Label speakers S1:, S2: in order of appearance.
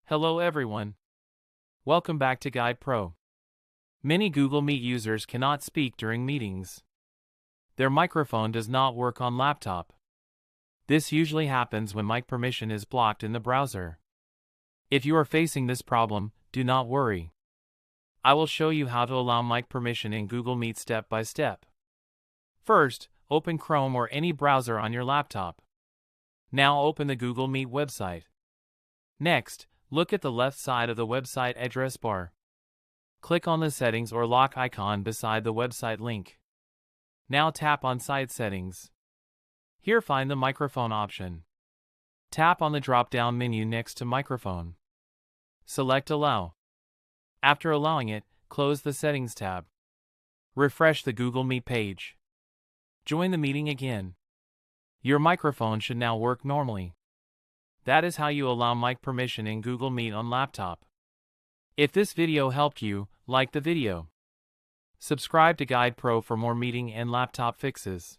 S1: Hello everyone. Welcome back to Guide Pro. Many Google Meet users cannot speak during meetings. Their microphone does not work on laptop. This usually happens when mic permission is blocked in the browser. If you are facing this problem, do not worry. I will show you how to allow mic permission in Google Meet step by step. First, open Chrome or any browser on your laptop. Now open the Google Meet website. Next, look at the left side of the website address bar. Click on the settings or lock icon beside the website link. Now tap on Site Settings. Here find the microphone option. Tap on the drop-down menu next to Microphone. Select Allow. After allowing it, close the Settings tab. Refresh the Google Meet page. Join the meeting again. Your microphone should now work normally. That is how you allow mic permission in Google Meet on laptop. If this video helped you, like the video. Subscribe to Guide Pro for more meeting and laptop fixes.